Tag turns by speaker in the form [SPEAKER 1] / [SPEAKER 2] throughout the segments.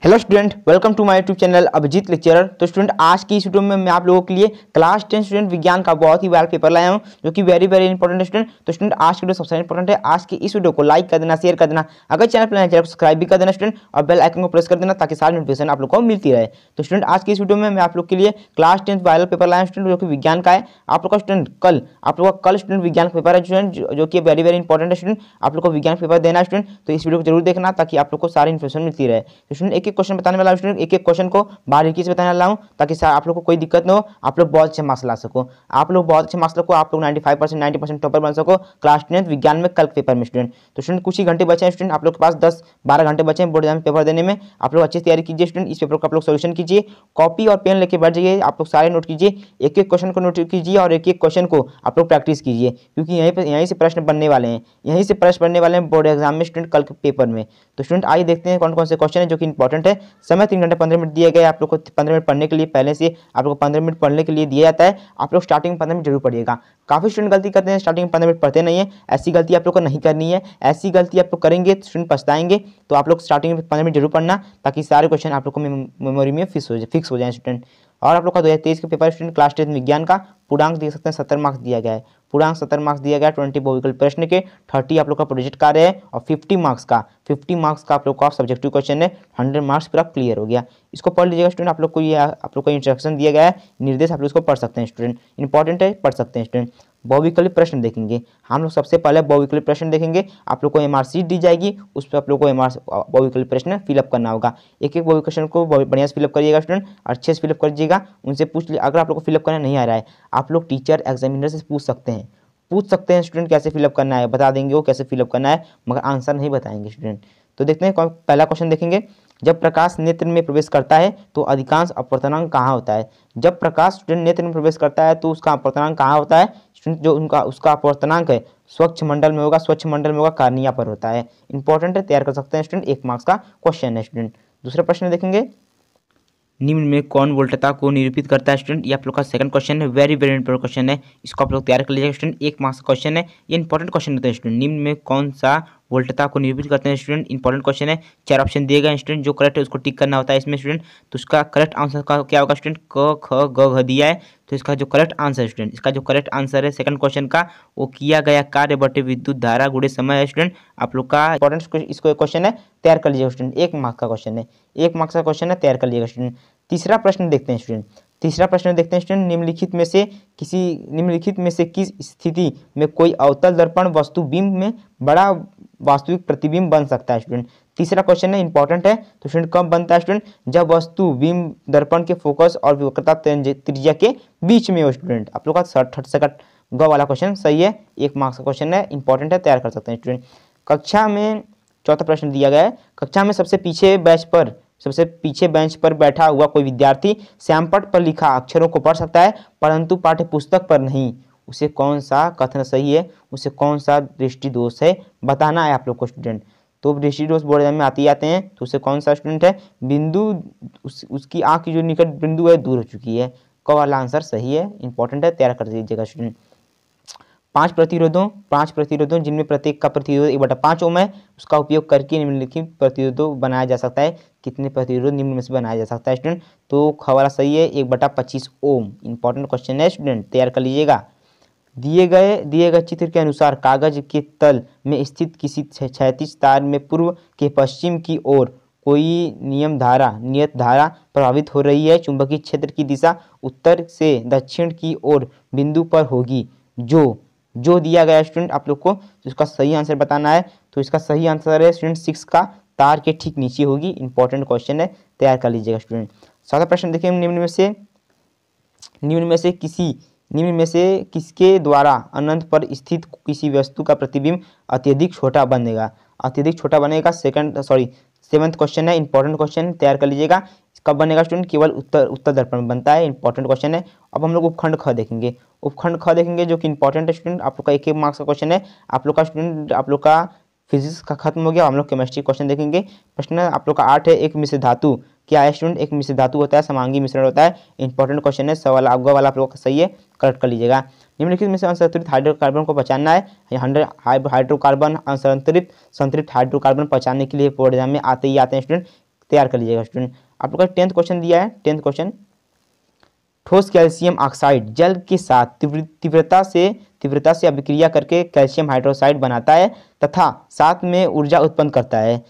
[SPEAKER 1] Hello student, welcome to my YouTube channel Abhijit lecturer. तो student, आज की इस वीडियो में मैं आप लोगों के लिए क्लास 10 स्टूडेंट विज्ञान का बहुत ही वाला पेपर लाया हूं, जो कि वेरी इंपॉर्टेंट है स्टूडेंट। तो स्टूडेंट, आज की वीडियो सबसे इंपॉर्टेंट है। आज की इस वीडियो को लाइक कर देना, शेयर कर देना, अगर चैनल पर नए चैनल को सब्सक्राइब भी कर देना स्टूडेंट, और बेल आइकन को प्रेस कर देना ताकि सारी नोटिफिकेशन आप लोग को मिलती रहे। तो स्टूडेंट, आज की इस वीडियो में मैं आप लोग के लिए क्लास 10 वायरल पेपर लाया हूं स्टूडेंट, जो कि विज्ञान का है। आप लोग का स्टूडेंट कल स्टूडेंट विज्ञान का पेपर है स्टूडेंट, जो कि वेरी इंपॉर्टेंट है स्टूडेंट। आप लोग को विज्ञान पेपर देना है स्टूडेंट, तो इस वीडियो को जरूर देखना ताकि आप लोग को सारी इन्फॉर्मेशन मिलती रहे। तो स्टूडेंट, एक एक क्वेश्चन बताने वाला स्टूडेंट, एक एक क्वेश्चन को बारीकी से बताने वाला हूं ताकि आप लोग को कोई दिक्कत न हो, आप लोग बहुत अच्छे मार्क्स ला सको। आप लोग बहुत अच्छे मार्क्स ला सको, आप लोग 95% 90% टॉपर बन सको क्लास 10 विज्ञान में कल पेपर में स्टूडेंट। तो स्टूडेंट, कुछ ही घंटे बचे हैं स्टूडेंट, आप लोग के पास 10-12 घंटे बचे हैं बोर्ड एग्जाम पेपर देने में। आप लोग अच्छी तैयारी कीजिए स्टूडेंट, इस पेपर को आप लोग सोल्यूशन कीजिए, कॉपी और पेन लेके बैठ जाइए, आप लोग सारे नोट कीजिए, एक एक क्वेश्चन को नोट कीजिए और एक एक क्वेश्चन को आप लोग प्रैक्टिस कीजिए, क्योंकि यहीं से प्रश्न बनने वाले हैं, यहीं से प्रश्न बनने वाले हैं बोर्ड एग्जाम में स्टूडेंट कल के पेपर में। तो स्टूडेंट, आइए देखते हैं कौन कौन से क्वेश्चन है जो कि इंपॉर्टेंट है। समय 3 घंटे 15 मिनट दिए गए, आप लोग को 15 मिनट पढ़ने के लिए, पहले से आप लोग को 15 मिनट पढ़ने के लिए दिया जाता है। आप लोग स्टार्टिंग में 15 मिनट जरूर पढ़िएगा। काफी स्टूडेंट गलती करते हैं, स्टार्टिंग में 15 मिनट पढ़ते नहीं है। ऐसी गलती आप लोग को नहीं करनी है, ऐसी गलती आप लोग करेंगे तो स्टूडेंट पछताएंगे। तो आप लोग स्टार्टिंग में 15 मिनट जरूर पढ़ना ताकि सारे क्वेश्चन आप लोग को मेमोरी में फिक्स हो जाए स्टूडेंट। और आप लोग का 2023 का पेपर स्टूडेंट क्लास 10 विज्ञान का पूर्णांक देख सकते हैं 70 मार्क्स दिया गया है। पूर्णांक 70 मार्क्स दिया गया है, 20 बहुविकल्प प्रश्न के, 30 आप लोग का प्रोजेक्ट कार्य है, और 50 मार्क्स का आप लोग का सब्जेक्टिव क्वेश्चन है। 100 मार्क्स पूरा क्लियर हो गया। इसको पढ़ लीजिएगा स्टूडेंट। आप लोग को इंस्ट्रक्शन दिया गया है, निर्देश, आप लोग इसको पढ़ सकते हैं स्टूडेंट, इंपॉर्टेंट है, पढ़ सकते हैं स्टूडेंट। बहुविकल्प प्रश्न देखेंगे हम लोग, सबसे पहले बहुविकल्प प्रश्न देखेंगे। आप लोग को एमआर शीट दी जाएगी, उस पर आप लोग को एमआर बहुविकल्प प्रश्न फिलअप करना होगा। एक एक बहुविकल्प प्रश्न को बढ़िया से फिलअप करिएगा स्टूडेंट, अच्छे से फिलअप करिएगा। उनसे पूछ लीजिए, अगर आप लोग को फिलअप करना नहीं आ रहा है, आप लोग टीचर एग्जामिनर से पूछ सकते हैं स्टूडेंट, कैसे फिलअप करना है बता देंगे वो, कैसे फिलअप करना है, मगर आंसर नहीं बताएंगे स्टूडेंट। तो देखते हैं पहला क्वेश्चन देखेंगे। जब प्रकाश नेत्र में प्रवेश करता है तो अधिकांश अपवर्तनांक कहाँ होता है? जब प्रकाश स्टूडेंट नेत्र में प्रवेश करता है तो उसका अपवर्तनांक कहाँ होता है स्टूडेंट? जो उसका अपवर्तनांक है स्वच्छ मंडल में होगा, स्वच्छ मंडल में होगा, कार्निया पर होता है। इंपॉर्टेंट है, तैयार कर सकते हैं स्टूडेंट, 1 मार्क्स का क्वेश्चन है स्टूडेंट। दूसरा प्रश्न देखेंगे, निम्न में कौन वोल्टता को निरूपित करता है स्टूडेंट? ये आप लोग का सेकंड क्वेश्चन है, वेरी इंपॉर्टेंट क्वेश्चन है। इसको आप लोग तैयार कर लीजिएगा स्टूडेंट, 1 मार्क्स का क्वेश्चन है। ये इंपॉर्टेंट क्वेश्चन होता है स्टूडेंट। निम्न में कौन सा वोल्टता को निरूपित करते हैं स्टूडेंट? इंपॉर्टेंट क्वेश्चन है। 4 ऑप्शन दिए गए स्टूडेंट, जो करेक्ट है उसको टिक करना होता है इसमें स्टूडेंट। तो उसका करेक्ट आंसर का क्या होगा स्टूडेंट? क ख ग घ दिया है, तो इसका जो करेक्ट आंसर है स्टूडेंट, इसका जो करेक्ट आंसर है सेकंड क्वेश्चन का, वो किया गया कार्य बटे विद्युत धारा गुणे समय है स्टूडेंट। आप लोग का इंपॉर्टेंट इसको क्वेश्चन है, तैयार कर लीजिएगा स्टूडेंट, 1 मार्क्स का क्वेश्चन है, 1 मार्क्स का क्वेश्चन है, तैयार कर लीजिएगा स्टूडेंट। तीसरा प्रश्न देखते हैं स्टूडेंट, निम्नलिखित में से किस स्थिति में कोई अवतल दर्पण वस्तु बिंब में बड़ा वास्तविक प्रतिबिंब बन सकता है स्टूडेंट? तीसरा क्वेश्चन है, इंपॉर्टेंट है। तो स्टूडेंट कब बनता है स्टूडेंट? जब वस्तु बिंब दर्पण के फोकस और वक्रता त्रिज्या के बीच में हो स्टूडेंट। आप लोग का 60 ग वाला क्वेश्चन सही है, 1 मार्क्स का क्वेश्चन है, इंपॉर्टेंट है, तैयार कर सकते हैं स्टूडेंट। कक्षा में चौथा प्रश्न दिया गया है, कक्षा में सबसे पीछे बेंच पर बैठा हुआ कोई विद्यार्थी श्यामपट्ट पर लिखा अक्षरों को पढ़ सकता है परंतु पाठ्य पुस्तक पर नहीं। उसे कौन सा कथन सही है? उसे कौन सा दृष्टि दोष है? बताना है आप लोग को स्टूडेंट। तो दृष्टि दोष बोर्ड एग्जाम में आते हैं, तो उसे कौन सा स्टूडेंट है? बिंदु उसकी आंख की जो निकट बिंदु है दूर हो चुकी है। क वाला आंसर सही है, इंपॉर्टेंट है, तैयार कर दीजिएगा स्टूडेंट। 5 प्रतिरोधों जिनमें प्रत्येक का प्रतिरोध 1/5 ओम है, उसका उपयोग करके निम्नलिखित प्रतिरोधों बनाया जा सकता है। कितने प्रतिरोध निम्न में से बनाया जा सकता है स्टूडेंट? तो ख वाला सही है, 1/25 ओम। इंपॉर्टेंट क्वेश्चन है स्टूडेंट, तैयार कर लीजिएगा। दिए गए चित्र के अनुसार कागज के तल में स्थित किसी क्षैतिज तार में पूर्व के पश्चिम की ओर कोई नियत धारा प्रभावित हो रही है। चुंबकीय क्षेत्र की दिशा उत्तर से दक्षिण की ओर बिंदु पर होगी। जो दिया गया स्टूडेंट आप लोग को, तो इसका सही आंसर बताना है। तो इसका सही आंसर है स्टूडेंट 6 का, तार के ठीक नीचे होगी। इंपॉर्टेंट क्वेश्चन है, तैयार कर लीजिएगा स्टूडेंट। 7वां प्रश्न देखिए, निम्न में से किसके द्वारा अनंत पर स्थित किसी वस्तु का प्रतिबिंब अत्यधिक छोटा बनेगा? 7वां क्वेश्चन है, इंपॉर्टेंट क्वेश्चन, तैयार कर लीजिएगा। कब बनेगा स्टूडेंट? केवल उत्तर दर्पण बनता है। इंपॉर्टेंट क्वेश्चन है। अब हम लोग उपखंड ख देखेंगे, जो कि इंपॉर्टेंट है स्टूडेंट। आप लोग का 1 मार्क्स का क्वेश्चन है। आप लोग का फिजिक्स का खत्म हो गया, हम लोग केमिस्ट्री क्वेश्चन देखेंगे। प्रश्न आप लोग का 8 है, एक मिश्र धातु क्या है स्टूडेंट? एक मिश्र धातु होता है, समांगी मिश्रण होता है। इंपॉर्टेंट क्वेश्चन है, सवाल वाला आप लोग का सही है, करेक्ट कर लीजिएगा। निम्नलिखित में से असंतुलित हाइड्रोकार्बन को पहचानना है। हाइड्रोकार्बन संतृप्त हाइड्रोकार्बन पहचानने के लिए बोर्ड एग्जाम में आते हैं स्टूडेंट। तैयार कर लीजिएगा स्टूडेंट। आप लोग का 10th क्वेश्चन दिया है। 10th क्वेश्चन, ठोस कैल्शियम ऑक्साइड जल के साथ तीव्रता से अभिक्रिया करके कैल्शियम हाइड्रोक्साइड बनाता है तथा साथ में ऊर्जा उत्पन्न करता है।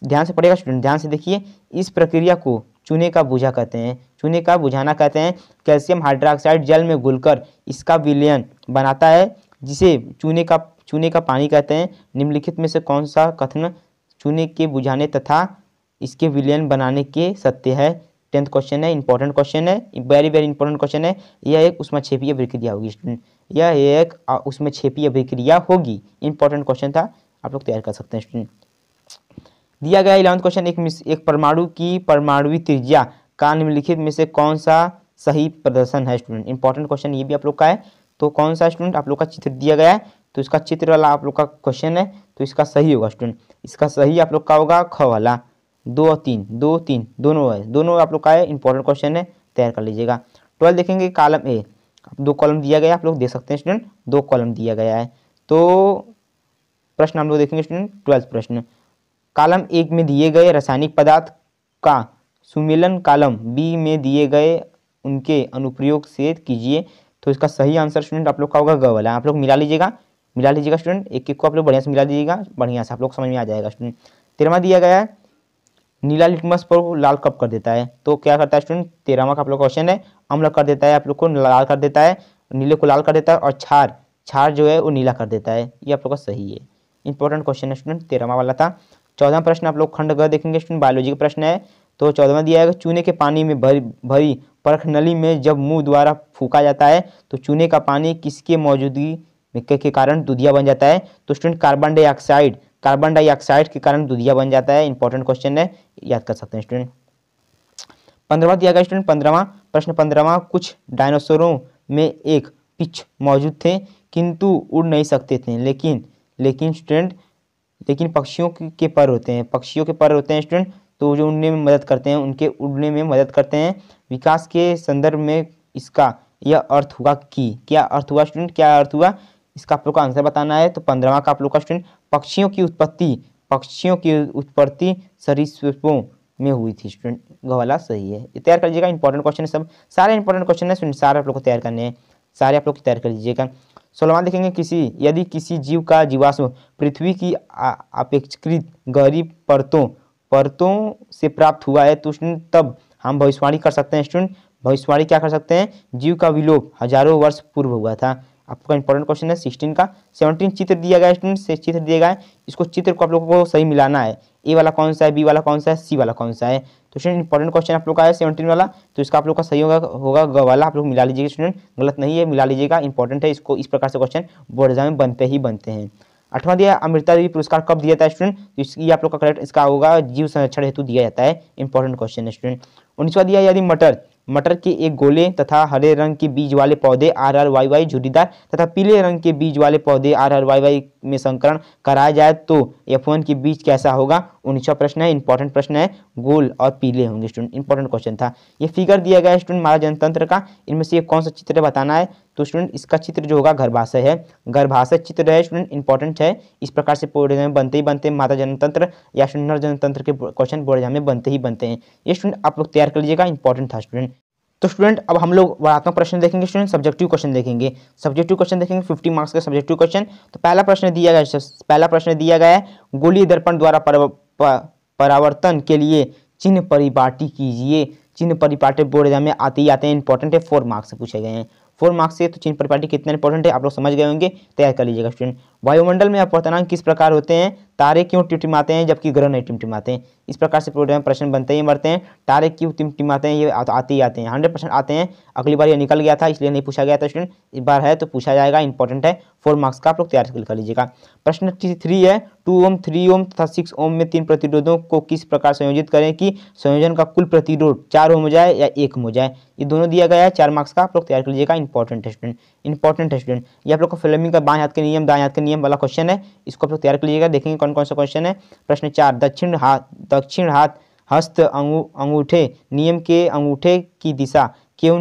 [SPEAKER 1] ध्यान से पढ़ेगा स्टूडेंट, ध्यान से देखिए। इस प्रक्रिया को चूने का बुझा कहते हैं, चूने का बुझाना कहते हैं। कैल्शियम हाइड्रोक्साइड जल में घुलकर इसका विलयन बनाता है जिसे चूने का पानी कहते हैं। निम्नलिखित में से कौन सा कथन चूने के बुझाने तथा इसके विलयन बनाने के सत्य है? 10th क्वेश्चन है, इंपॉर्टेंट क्वेश्चन है, वेरी वेरी इंपॉर्टेंट क्वेश्चन है। यह एक उष्माक्षेपीय अभिक्रिया होगी स्टूडेंट, यह एक उष्माक्षेपीय अभिक्रिया होगी। इंपॉर्टेंट क्वेश्चन था, आप लोग तैयार कर सकते हैं स्टूडेंट। दिया गया 11th क्वेश्चन, एक परमाणु की परमाणुवी त्रिज्या का निम्नलिखित में से कौन सा सही प्रदर्शन है स्टूडेंट? इंपॉर्टेंट क्वेश्चन ये भी आप लोग का है। तो कौन सा स्टूडेंट? आप लोग का चित्र दिया गया है, तो इसका चित्र वाला आप लोग का क्वेश्चन है, तो इसका सही होगा स्टूडेंट। इसका सही आप लोग का होगा ख वाला। 2 और 3 दोनों है, दोनों आप लोग का है। इंपॉर्टेंट क्वेश्चन है, तैयार कर लीजिएगा। 12 देखेंगे, कॉलम ए, 2 कॉलम दिया गया, आप लोग देख सकते हैं स्टूडेंट, 2 कॉलम दिया गया है। तो प्रश्न हम लोग देखेंगे स्टूडेंट। 12th प्रश्न, कॉलम 1 में दिए गए रासायनिक पदार्थ का सुमेलन कॉलम बी में दिए गए उनके अनुप्रयोग से कीजिए। तो इसका सही आंसर स्टूडेंट आप लोग का होगा ग वाला। आप लोग मिला लीजिएगा स्टूडेंट, एक एक को आप लोग बढ़िया से मिला दीजिएगा, बढ़िया से आप लोग समझ में आ जाएगा स्टूडेंट। 13वां दिया गया है, नीला लिटमस पर लाल कब कर देता है? तो क्या करता है स्टूडेंट? 13वां का आप लोग क्वेश्चन है, अम्ल कर देता है, आप लोग को लाल कर देता है, नीले को लाल कर देता है, और क्षार जो है वो नीला कर देता है। ये आप लोग का सही है। इंपॉर्टेंट क्वेश्चन है स्टूडेंट, 13वां वाला था। 14वां प्रश्न आप लोग खंड ग देखेंगे स्टूडेंट, बायोलॉजी का प्रश्न है। तो 14वां दिया है, चूने के पानी में भरी परख नली में जब मुंह द्वारा फूका जाता है तो चूने का पानी किसके मौजूदगी के कारण दूधिया बन जाता है? तो स्टूडेंट कार्बन डाइऑक्साइड के कारण दूधिया बन जाता है। इंपॉर्टेंट क्वेश्चन है, याद कर सकते हैं स्टूडेंट। 15वां दिया गया स्टूडेंट, 15वां प्रश्न, 15वां, कुछ डायनासोरों में एक पिच मौजूद थे किंतु उड़ नहीं सकते थे, लेकिन स्टूडेंट पक्षियों के पर होते हैं स्टूडेंट, तो जो उड़ने में मदद करते हैं, उनके उड़ने में मदद करते हैं। विकास के संदर्भ में इसका यह अर्थ हुआ कि, क्या अर्थ हुआ स्टूडेंट, क्या अर्थ हुआ? इसका आप लोग का आंसर बताना है। तो 15वां का आप लोग का स्टूडेंट, पक्षियों की उत्पत्ति सरीसृपों में हुई थी स्टूडेंट, ग वाला सही है। ये तैयार कर लीजिएगा। इंपॉर्टेंट क्वेश्चन है, सब सारे इंपॉर्टेंट क्वेश्चन है स्टूडेंट, सारे आप लोग को तैयार करने हैं, सारे आप लोग तैयार कर लीजिएगा। 16वां देखेंगे, यदि किसी जीव का जीवाश्म पृथ्वी की अपेक्षाकृत गहरी परतों से प्राप्त हुआ है तो स्टूडेंट तब हम भविष्यवाणी कर सकते हैं स्टूडेंट। भविष्यवाणी क्या कर सकते हैं? जीव का विलोप हजारों वर्ष पूर्व हुआ था। आपका इंपॉर्टेंट क्वेश्चन है 16 का। 17 चित्र दिया गया है स्टूडेंट, से चित्र दिया गया है, इसको चित्र को आप लोगों को सही मिलाना है। ए वाला कौन सा है, बी वाला कौन सा है, सी वाला कौन सा है? तो स्टूडेंट इंपॉर्टेंट क्वेश्चन आप लोग का है 17 वाला, तो इसका आप लोग का सही होगा ग वाला। आप लोग मिला लीजिएगा स्टूडेंट, गलत नहीं है, मिला लीजिएगा, इंपॉर्टेंट है। इसको इस प्रकार से क्वेश्चन बोर्ड एग्जाम में बनते हैं। 8वां दिया, अमृता देवी पुरस्कार कब दिया जाता है स्टूडेंट? तो इसकी आप लोग का करेक्ट इसका होगा जीव संरक्षण हेतु दिया जाता है। इंपॉर्टेंट क्वेश्चन है स्टूडेंट। 19वां दिया, यदि मटर के एक गोले तथा हरे रंग के बीज वाले पौधे RRYY झुर्रीदार तथा पीले रंग के बीज वाले पौधे RRYY में संकरण कराया जाए तो F1 के बीज कैसा होगा? 19वां प्रश्न है, इंपॉर्टेंट प्रश्न है, गोल और पीले होंगे स्टूडेंट। इंपॉर्टेंट क्वेश्चन था। ये फिगर दिया गया है स्टूडेंट हमारा जनतंत्र का, इनमें से कौन सा चित्र बताना है? तो स्टूडेंट इसका चित्र जो होगा गर्भाशय है, गर्भाशय चित्र है स्टूडेंट, इंपॉर्टेंट है। इस प्रकार से बोर्ड एग्जाम में बनते ही बनते हैं, माता जनतंत्र या नर जनतंत्र के क्वेश्चन बोर्ड एग्जाम में बनते ही बनते हैं। ये स्टूडेंट आप लोग तैयार कर लीजिएगा, इंपॉर्टेंट था स्टूडेंट। तो स्टूडेंट अब हम लोग वर्णात्मक प्रश्न देखेंगे स्टूडेंट, सब्जेक्टिव क्वेश्चन देखेंगे। सब्जेक्टिव क्वेश्चन देखेंगे 50 मार्क्स का सब्जेक्टिव क्वेश्चन। तो पहला प्रश्न दिया गया है, गोलीय दर्पण द्वारा परावर्तन के लिए चिन्ह परिपाटी कीजिए। चिन्ह परिपाटी बोर्ड एग्जाम में आते हैं, इंपॉर्टेंट है, 4 मार्क्स से पूछे गए हैं। 4 मार्क्स से, तो चिन्ह परिपाटी कितना इंपॉर्टेंट है आप लोग समझ गए होंगे, तैयार कर लीजिएगा स्टूडेंट। वायुमंडल में अपवर्तनांक किस प्रकार होते हैं? तारे क्यों टिमटिमाते हैं जबकि ग्रह नहीं टिमटिमाते हैं? इस प्रकार से प्रोग्राम प्रश्न बनते ही मरते हैं। तारे क्यों टिमटिमाते हैं, ये आते हैं, 100% आते हैं। अगली बार ये निकल गया था इसलिए नहीं पूछा गया था स्टूडेंट, इस बार है तो पूछा जाएगा, इंपॉर्टेंट है, 4 मार्क्स का आप लोग तैयार कर लीजिएगा। प्रश्न 3 है, 2 ओम 3 ओम तथा 6 ओम में 3 प्रतिरोधों को किस प्रकार संयोजित करें कि संयोजन का कुल प्रतिरोध 4 ओम हो जाए या 1 ओम हो जाए? ये दोनों दिया गया है, 4 मार्क्स का आप लोग तैयार कर लीजिएगा, इंपॉर्टेंट है स्टूडेंट, इंपॉर्टेंट है स्टूडेंट। ये आप लोग का फ्लेमिंग का बाएं हाथ के नियम दाएं हाथ के नियम वाला क्वेश्चन है, इसको आप लोग तैयार कर लीजिएगा। देखेंगे कौन कौन सा क्वेश्चन है। प्रश्न 4, दक्षिण हाथ हस्त अंगूठे नियम के अंगूठे की दिशा क्यों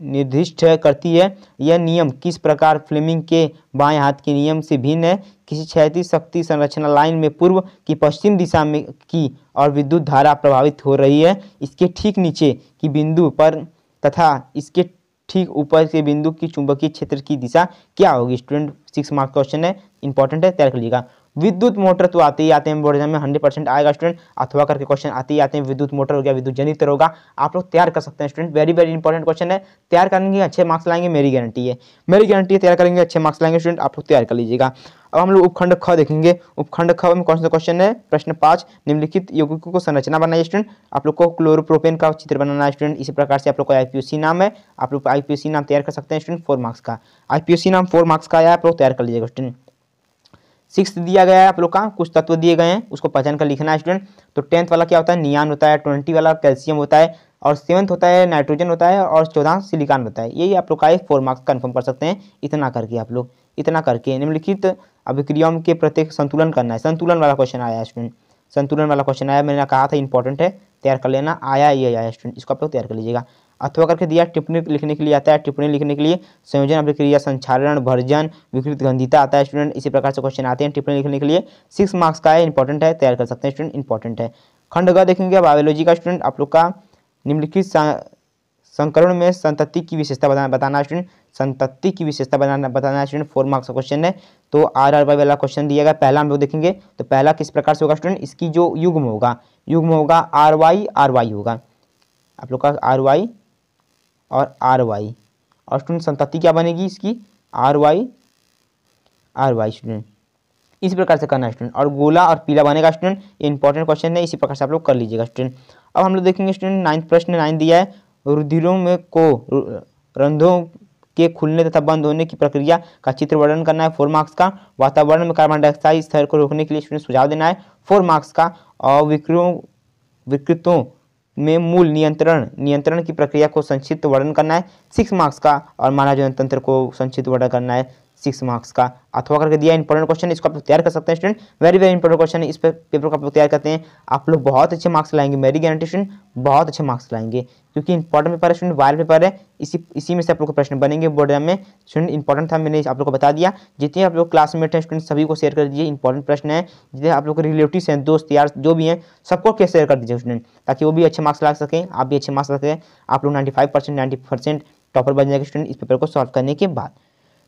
[SPEAKER 1] निर्दिष्ट करती है? यह नियम किस प्रकार फ्लेमिंग के बाएं हाथ के नियम से भिन्न है? किसी क्षैतिज शक्ति संरचना लाइन में पूर्व की पश्चिम दिशा में की और विद्युत धारा प्रभावित हो रही है, इसके ठीक नीचे की बिंदु पर तथा इसके ठीक ऊपर के बिंदु की चुंबकीय क्षेत्र की दिशा क्या होगी? स्टूडेंट 6 मार्क्स क्वेश्चन है, इंपॉर्टेंट है, तैयार कर लीजिएगा। विद्युत मोटर तो आते ही आते हैं बोर्ड एग्जाम में 100% आएगा स्टूडेंट, अथवा करके क्वेश्चन आते ही आते हैं। विद्युत मोटर हो गया, विद्युत जनरेटर होगा, आप लोग तैयार कर सकते हैं student. Very very important question है, तैयार करेंगे अच्छे मार्क्स लाएंगे, मेरी गारंटी है, मेरी गारंटी है, तैयार करेंगे अच्छे मार्क्स लाएंगे स्टूडेंट, आप लोग तैयार कर लीजिएगा। अब हम लोग उपखंड ख देखेंगे। उपखंड ख में कौन सा क्वेश्चन है? प्रश्न 5, निम्नलिखित यौगिकों को संरचना बनाइए स्टूडेंट। आप लोग को क्लोरोप्रोपेन का चित्र बनाना है स्टूडेंट। इसी प्रकार से आप लोग को आईपीओसी नाम है, आप लोग आईपीओसी नाम तैयार कर सकते हैं स्टूडेंट। 4 मार्क्स का आईपीओसी नाम 4 मार्क्स का आया, आप लोग तैयार कर लीजिएगा स्टूडेंट। 6 दिया गया है आप लोग का, कुछ तत्व दिए गए हैं, उसको पहचान कर लिखना है स्टूडेंट। तो 10th वाला क्या होता है? नियान होता है, 20 वाला कैल्शियम होता है, और 7th होता है नाइट्रोजन होता है, और 14 सिलिकॉन होता है। यही आप लोग का 4 मार्क्स कन्फर्म कर सकते हैं। इतना करके आप लोग, इतना करके निम्नलिखित अभिक्रियाओं के प्रत्येक संतुलन करना है। संतुलन वाला क्वेश्चन आया है स्टूडेंट, संतुलन वाला क्वेश्चन आया, मैंने कहा था इंपॉर्टेंट है, तैयार कर लेना। आया ये आया स्टूडेंट, इसको आप लोग तैयार कर लीजिएगा। अथवा करके दिया, टिप्पणी लिखने के लिए आता है, टिप्पणी लिखने के लिए संयोजन अभिक्रिया, संक्षारण, भर्जन, विकृत गंधिता आता है स्टूडेंट। इसी प्रकार से क्वेश्चन आते हैं टिप्पणी लिखने के लिए। 6 मार्क्स का है, इंपॉर्टेंट है, तैयार कर सकते हैं स्टूडेंट, इंपॉर्टेंट है। खंड ग देखेंगे बायोलॉजी का स्टूडेंट, आप लोग का निम्नलिखित संकरण में संतति की विशेषता बताना स्टूडेंट, संतति की विशेषता बताना स्टूडेंट। 4 मार्क्स का क्वेश्चन है। तो RRY वाला क्वेश्चन दिया गया, पहला हम लोग देखेंगे। तो पहला किस प्रकार से होगा स्टूडेंट? इसकी जो युग्म होगा, युग्म होगा RY होगा, आप लोग का RY और RY, और स्टूडेंट संतति क्या बनेगी इसकी? RY स्टूडेंट, इस प्रकार से करना है स्टूडेंट। और गोला और पीला बनेगा स्टूडेंट, ये इंपॉर्टेंट क्वेश्चन है, इसी प्रकार से आप लोग कर लीजिएगा स्टूडेंट। अब हम लोग देखेंगे स्टूडेंट 9th प्रश्न 9 दिया है, रुधिरों में को रंध्रों के खुलने तथा बंद होने की प्रक्रिया का चित्र वर्णन करना है। 4 मार्क्स का। वातावरण में कार्बन डाइऑक्साइड स्तर को रोकने के लिए स्टूडेंट सुझाव देना है। 4 मार्क्स का। और विकृतों में मूल नियंत्रण की प्रक्रिया को संक्षिप्त वर्णन करना है। 6 मार्क्स का। और मानव जनन तंत्र को संक्षिप्त वर्णन करना है, 6 मार्क्स का। अथवा करके दिया, इंपॉर्टेंट क्वेश्चन, इसको आप लोग तैयार कर सकते हैं student. Very very important question है, इस पेपर को आप लोग तैयार करते हैं, आप लोग बहुत अच्छे मार्क्स लाएंगे, मेरी गारंटी स्टूडेंट, बहुत अच्छे मार्क्स लाएंगे, क्योंकि इंपॉर्टेंट पेपर है स्टूडेंट, वायरल पेपर है। इसी में से आप लोग को प्रश्न बनेंगे बोर्ड एग्जाम में स्टूडेंट। इंपॉर्टेंट था, मैंने आप लोग को बता दिया। जितने आप लोग क्लासमेट हैं स्टूडेंट, सभी को शेयर कर दीजिए, इंपॉर्टेंट प्रश्न है। जितने आप लोग के रिलेटिव्स हैं, दोस्त यार जो भी हैं, सबको शेयर कर दीजिए स्टूडेंट, ताकि वो भी अच्छे मार्क्स ला सकें, आप भी अच्छे मार्क्स ला सकें। आप लोग 95% 90% टॉपर बन जाएंगे स्टूडेंट इस पेपर को सॉल्व करने के बाद।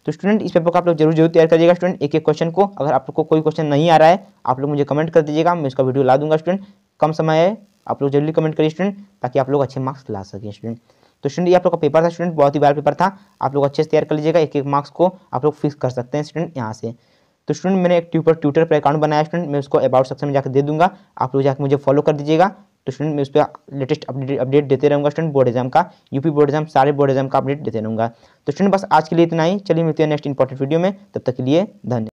[SPEAKER 1] तो स्टूडेंट इस पेपर को आप लोग जरूर तैयार करिएगा स्टूडेंट, एक एक क्वेश्चन को। अगर आप लोग को कोई क्वेश्चन नहीं आ रहा है, आप लोग मुझे कमेंट कर दीजिएगा, मैं इसका वीडियो ला दूंगा स्टूडेंट। कम समय है, आप लोग जल्दी कमेंट करिए स्टूडेंट, ताकि आप लोग अच्छे मार्क्स ला सकें स्टूडेंट। तो स्टूडेंट ये आप लोग का पेपर था स्टूडेंट, बहुत ही बड़ा पेपर था, आप लोग अच्छे से तैयार कर लीजिएगा। एक एक मार्क्स को आप लोग फिक्स कर सकते हैं स्टूडेंट यहाँ से। तो स्टूडेंट मैंने एक ट्विटर पर अकाउंट बनाया स्टूडेंट, मैं उसको अबाउट सेक्शन में जाकर दे दूंगा, आप लोग जाकर मुझे फॉलो कर दीजिएगा। तो स्टूडेंट मैं उस पर लेटेस्ट अपडेट देते रहूँगा स्टूडेंट, बोर्ड एग्जाम का, यूपी बोर्ड एग्जाम, सारे बोर्ड एग्जाम का अपडेट देते रहूँगा। तो स्टूडेंट बस आज के लिए इतना ही, चलिए मिलते हैं नेक्स्ट इंपॉर्टेंट वीडियो में, तब तक के लिए धन्यवाद।